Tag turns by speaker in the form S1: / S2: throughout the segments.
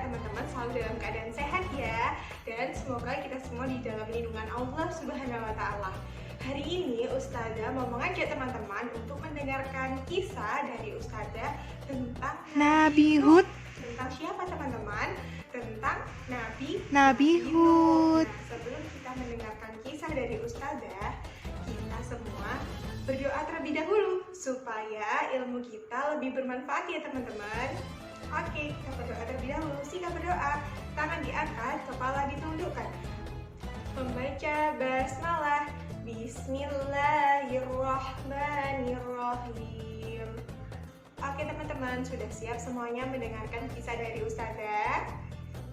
S1: teman-teman selalu dalam keadaan sehat ya. Dan semoga kita semua di dalam lindungan Allah Subhanahu wa Ta'ala. Hari ini Ustazah mau mengajak teman-teman untuk mendengarkan kisah dari Ustazah tentang
S2: Nabi Hud.
S1: Tentang siapa teman-teman? Tentang
S2: Nabi Hud.
S1: Nah, sebelum kita mendengarkan kisah dari Ustazah, kita semua berdoa terlebih dahulu supaya ilmu kita lebih bermanfaat ya teman-teman. Oke, kita berdoa terlebih dahulu. Silakan berdoa, tangan diangkat, kepala ditundukkan. Membaca basmalah. Bismillahirrahmanirrahim. Oke teman-teman, sudah siap semuanya mendengarkan kisah dari Ustazah?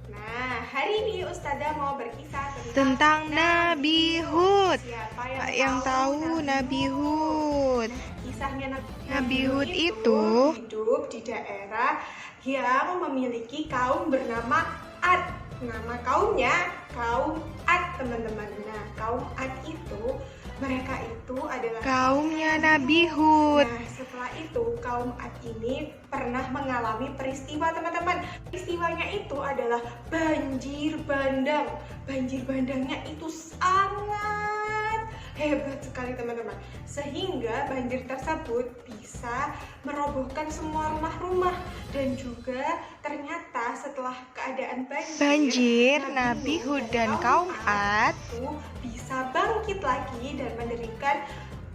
S1: Nah, hari ini Ustazah mau berkisah
S2: Tentang Nabi Hud.
S1: Siapa
S2: yang tahu Nabi Hud?
S1: Kisahnya
S2: Nabi Hud itu
S1: hidup di daerah yang memiliki kaum bernama Ad. Nama kaumnya kaum Ad, teman-teman. Nah, kaum Ad itu mereka itu adalah
S2: kaumnya Nabi Hud.
S1: Nah, setelah itu kaum Ad ini pernah mengalami peristiwa teman-teman. Peristiwanya itu adalah banjir bandang. Banjir bandangnya itu sangat hebat sekali teman-teman. Sehingga banjir tersebut bisa merobohkan semua rumah-rumah. Dan juga ternyata setelah keadaan banjir
S2: Nabi Hud dan kaum Ad
S1: itu bisa bangkit lagi dan mendirikan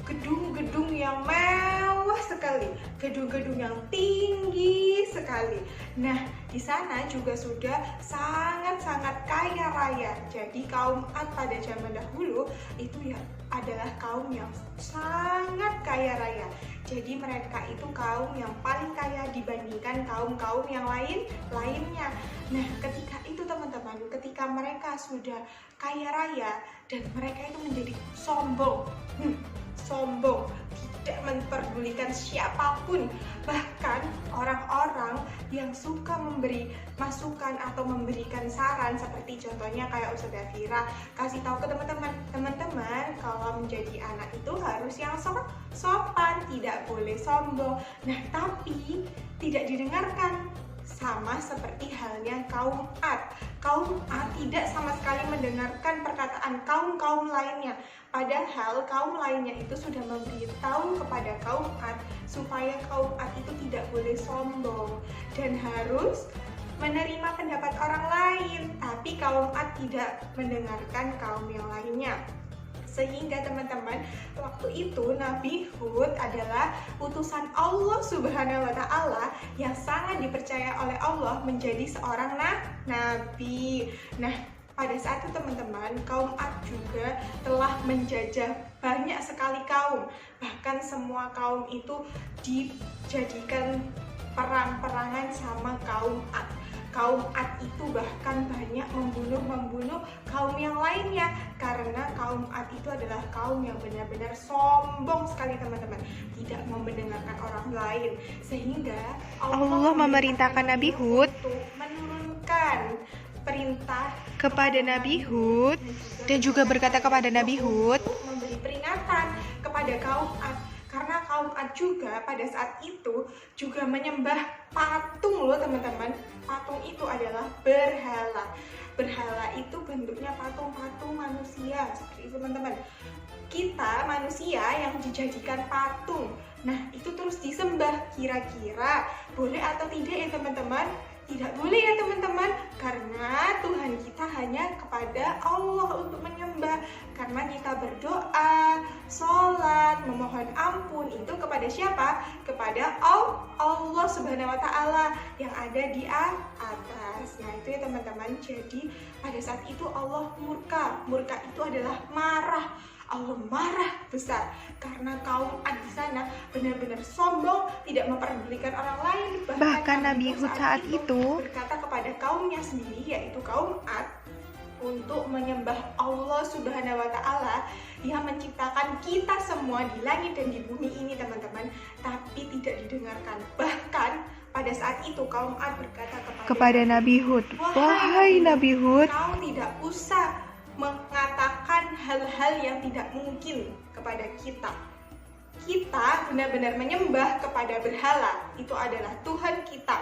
S1: gedung-gedung yang mewah sekali, gedung-gedung yang tinggi sekali. Nah, di sana juga sudah sangat-sangat kaya raya. Jadi kaum Ad pada zaman dahulu itu ya adalah kaum yang sangat kaya raya. Jadi mereka itu kaum yang paling kaya dibandingkan kaum-kaum yang lainnya. Nah, ketika itu teman-teman, ketika mereka sudah kaya raya dan mereka itu menjadi sombong, tidak memperdulikan siapapun, bahkan orang-orang yang suka memberi masukan atau memberikan saran seperti contohnya kayak Ustazah Fira kasih tahu ke teman-teman kalau menjadi anak itu harus yang sopan, tidak boleh sombong. Nah, tapi tidak didengarkan. Sama seperti halnya kaum Ad. Kaum Ad tidak sama sekali mendengarkan perkataan kaum-kaum lainnya. Padahal kaum lainnya itu sudah memberitahu kepada kaum Ad supaya kaum Ad itu tidak boleh sombong dan harus menerima pendapat orang lain. Tapi kaum Ad tidak mendengarkan kaum yang lainnya. Sehingga teman-teman, waktu itu Nabi Hud adalah utusan Allah Subhanahu wa Ta'ala yang sangat dipercaya oleh Allah menjadi seorang nabi. Nah, pada saat itu teman-teman, kaum Ad juga telah menjajah banyak sekali kaum. Bahkan semua kaum itu dijadikan perang-perangan sama kaum Ad. Kaum Ad itu bahkan banyak membunuh kaum yang lainnya karena kaum Ad itu adalah kaum yang benar-benar sombong sekali teman-teman, tidak mau mendengarkan orang lain. Sehingga
S2: Allah memerintahkan Nabi Hud
S1: untuk menurunkan perintah
S2: kepada Nabi Hud dan juga berkata kepada Nabi Hud
S1: memberi peringatan kepada kaum Ad. Karena kaum Ad juga pada saat itu juga menyembah patung loh teman-teman. Patung itu adalah berhala. Berhala itu bentuknya patung-patung manusia seperti itu teman-teman. Kita manusia yang dijadikan patung. Nah, itu terus disembah. Kira-kira boleh atau tidak ya teman-teman? Tidak boleh ya teman-teman, karena Tuhan kita hanya kepada Allah untuk menyembah. Karena kita berdoa, sholat, memohon ampun itu kepada siapa? Kepada Allah Subhanahu wa Ta'ala yang ada di atas. Nah, itu ya teman-teman. Jadi pada saat itu Allah murka. Murka itu adalah marah. Allah marah besar karena kaum Ad di sana benar-benar sombong, tidak memperdulikan orang lain.
S2: Bahkan Nabi Hud saat itu
S1: berkata kepada kaumnya sendiri, yaitu kaum Ad, untuk menyembah Allah Subhanahu wa Ta'ala yang menciptakan kita semua di langit dan di bumi ini teman-teman, tapi tidak didengarkan. Bahkan pada saat itu kaum Ad berkata
S2: kepada Nabi Hud, "Wahai Nabi Hud,
S1: kau tidak usah mengatakan hal-hal yang tidak mungkin kepada kita. Kita benar-benar menyembah kepada berhala. Itu adalah Tuhan kita.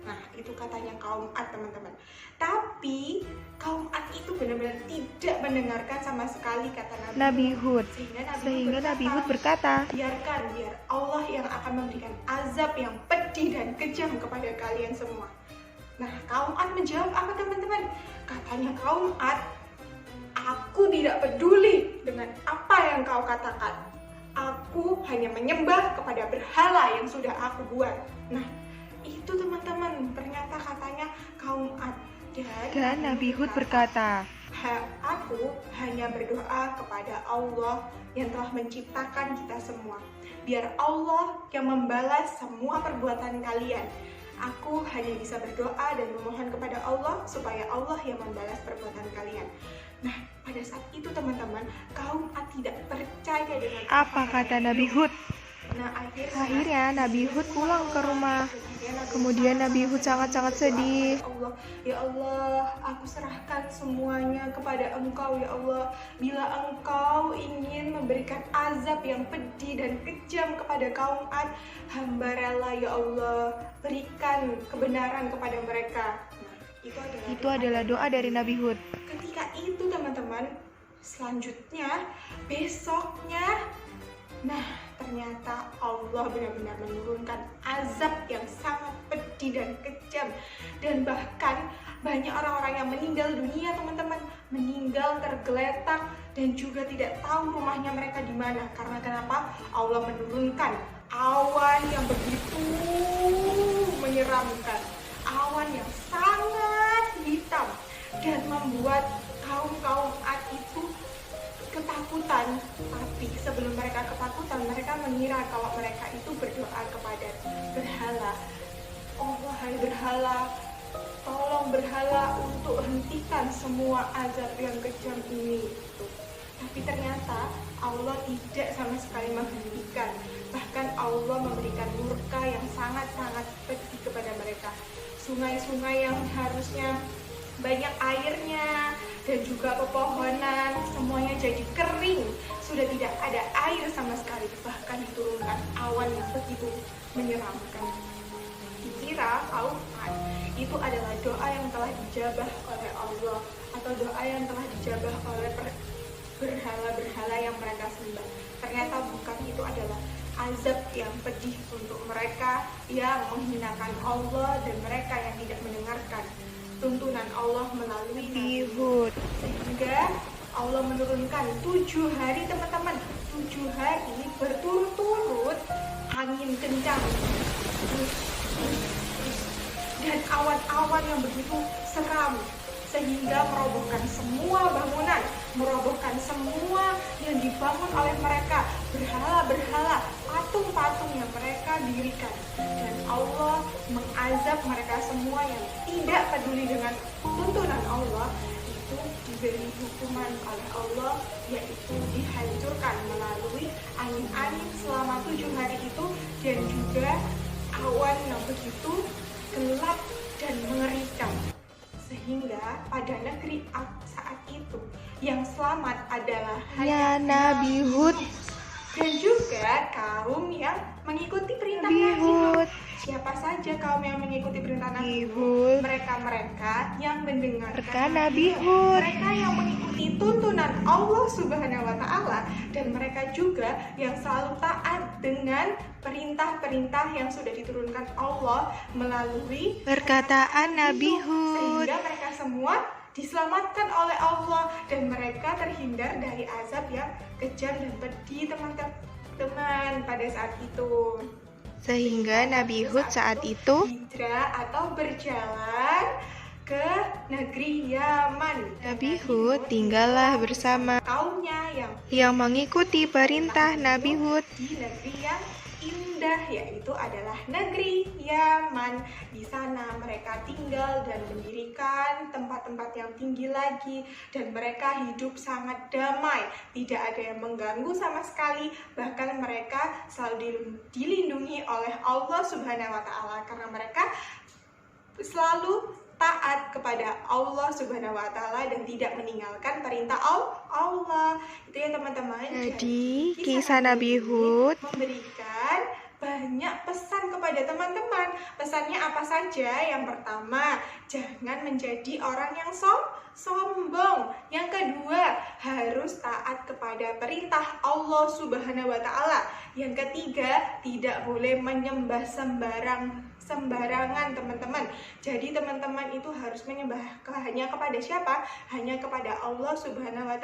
S1: Nah, itu katanya kaum Ad, teman-teman. Tapi kaum Ad itu benar-benar tidak mendengarkan sama sekali kata
S2: Nabi Hud.
S1: Sehingga
S2: Nabi Hud berkata,
S1: biar Allah yang akan memberikan azab yang pedih dan kejam kepada kalian semua. Nah, kaum Ad menjawab apa, teman-teman? Katanya kaum Ad, aku tidak peduli dengan apa yang kau katakan. Aku hanya menyembah kepada berhala yang sudah aku buat. Nah, itu teman-teman, ternyata katanya kaum Ad.
S2: dan Nabi Hud berkata,
S1: Aku hanya berdoa kepada Allah yang telah menciptakan kita semua. Biar Allah yang membalas semua perbuatan kalian. Aku hanya bisa berdoa dan memohon kepada Allah supaya Allah yang membalas perbuatan kalian. Nah, pada saat itu teman-teman, kaum Ad tidak percaya dengan
S2: apa kata Nabi Hud?
S1: Nah,
S2: Akhirnya Nabi Hud pulang ke rumah. Kemudian Nabi Hud sangat-sangat sedih.
S1: Ya Allah, aku serahkan semuanya kepada Engkau, ya Allah. Bila Engkau ingin memberikan azab yang pedih dan kejam kepada kaum Ad, hamba rela, ya Allah, berikan kebenaran kepada mereka. Nah,
S2: itu adalah doa dari Nabi Hud.
S1: Ketika itu teman-teman, selanjutnya, besoknya, nah, ternyata Allah benar-benar menurunkan azab yang sangat pedih dan kejam. Dan bahkan banyak orang-orang yang meninggal dunia, teman-teman. Meninggal tergeletak dan juga tidak tahu rumahnya mereka di mana. Karena kenapa? Allah menurunkan awan yang begitu menyeramkan. Awan yang sangat hitam dan membuat kaum-kaum Ad itu ketakutan. Tapi sebelum mereka ketakutan, mereka mengira kalau mereka itu berdoa kepada berhala. Oh, wahai berhala, tolong berhala untuk hentikan semua azab yang kejam ini. Tapi ternyata Allah tidak sama sekali menghentikan. Bahkan Allah memberikan murka yang sangat-sangat pedih kepada mereka. Sungai-sungai yang harusnya banyak airnya dan juga pepohonan semuanya jadi kering, sudah tidak ada air sama sekali. Bahkan diturunkan awan yang begitu menyeramkan. Dikira kaum Ad itu adalah doa yang telah dijabah oleh Allah atau doa yang telah dijabah oleh berhala-berhala yang mereka sembah. Ternyata bukan, itu adalah azab yang pedih untuk mereka yang menghinakan Allah dan mereka yang tidak mendengarkan tuntunan Allah melalui Nabi Hud. Sehingga Allah menurunkan 7 hari, teman-teman, 7 hari berturut-turut angin kencang dan awan-awan yang begitu seram, sehingga merobohkan semua bangunan, merobohkan semua yang dibangun oleh mereka, berhala-berhala, patung-patung yang mereka dirikan. Dan Allah mengazab mereka semua yang tidak peduli dengan tuntunan Allah, itu diberi hukuman oleh Allah, yaitu dihancurkan melalui angin-angin selama 7 hari itu, dan juga awan yang begitu gelap dan mengerikan. Sehingga pada negeri Ad saat itu yang selamat adalah hanya
S2: Nabi Hud
S1: dan juga kaum yang mengikuti perintah
S2: Nabi Hud.
S1: Siapa saja kaum yang mengikuti perintah Nabi
S2: Nabi
S1: Hud?
S2: Hud.
S1: Mereka-mereka yang mendengarkan
S2: Berkah Nabi Hud.
S1: Mereka yang mengikuti tuntunan Allah Subhanahu wa Ta'ala, dan mereka juga yang selalu taat dengan perintah-perintah yang sudah diturunkan Allah melalui
S2: Perkataan Nabi Hud.
S1: sehingga mereka semua diselamatkan oleh Allah dan mereka terhindar dari azab yang kejam dan pedih, teman-teman, pada saat itu.
S2: Sehingga Nabi Hud saat itu
S1: hijrah atau berjalan ke negeri Yaman.
S2: Nabi Hud tinggallah bersama
S1: kaumnya
S2: yang mengikuti perintah Nabi Hud
S1: di negeri yang indah, yaitu adalah negeri Yaman. Di sana mereka tinggal dan mendirikan tempat-tempat yang tinggi lagi, dan mereka hidup sangat damai, tidak ada yang mengganggu sama sekali. Bahkan mereka selalu dilindungi oleh Allah Subhanahu wa Ta'ala karena mereka selalu taat kepada Allah Subhanahu wa Ta'ala dan tidak meninggalkan perintah Allah. Itu ya, teman-teman.
S2: Jadi kisah Nabi Hud
S1: memberikan banyak pesan kepada kepada teman-teman. Pesannya apa saja? Yang pertama, jangan menjadi orang yang sombong. Yang kedua, harus taat kepada perintah Allah Subhanahu wa Ta'ala. Yang ketiga, tidak boleh menyembah sembarangan, teman-teman. Jadi teman-teman itu harus menyembah hanya kepada siapa? Hanya kepada Allah Subhanahu wa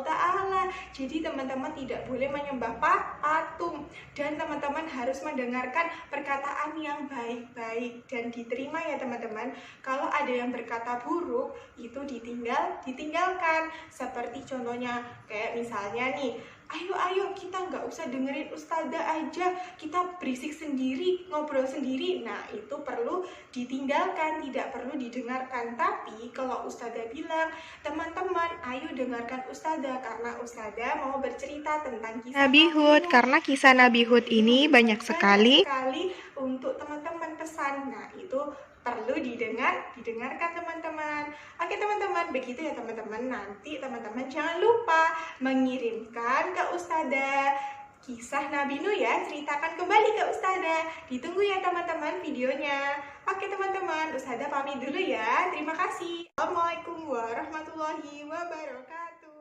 S1: Ta'ala. Jadi teman-teman tidak boleh menyembah patung, dan teman-teman harus mendengarkan perkataan yang baik-baik dan diterima ya teman-teman. Kalau ada yang berkata buruk, itu ditinggalkan. Seperti contohnya kayak misalnya nih, ayo kita nggak usah dengerin ustazah aja, kita berisik sendiri, ngobrol sendiri. Nah itu perlu ditinggalkan, tidak perlu didengarkan. Tapi kalau ustazah bilang, teman-teman ayo dengarkan ustazah, karena ustazah mau bercerita tentang kisah
S2: Nabi Hud, karena kisah Nabi Hud ini banyak sekali
S1: untuk teman-teman pesan. Nah itu perlu didengarkan teman-teman. Oke teman-teman, begitu ya teman-teman. Nanti teman-teman jangan lupa mengirimkan ke ustazah kisah Nabi Nuh ya, ceritakan kembali ke ustazah. Ditunggu ya teman-teman videonya. Oke teman-teman, ustazah pamit dulu ya. Terima kasih. Assalamualaikum warahmatullahi wabarakatuh.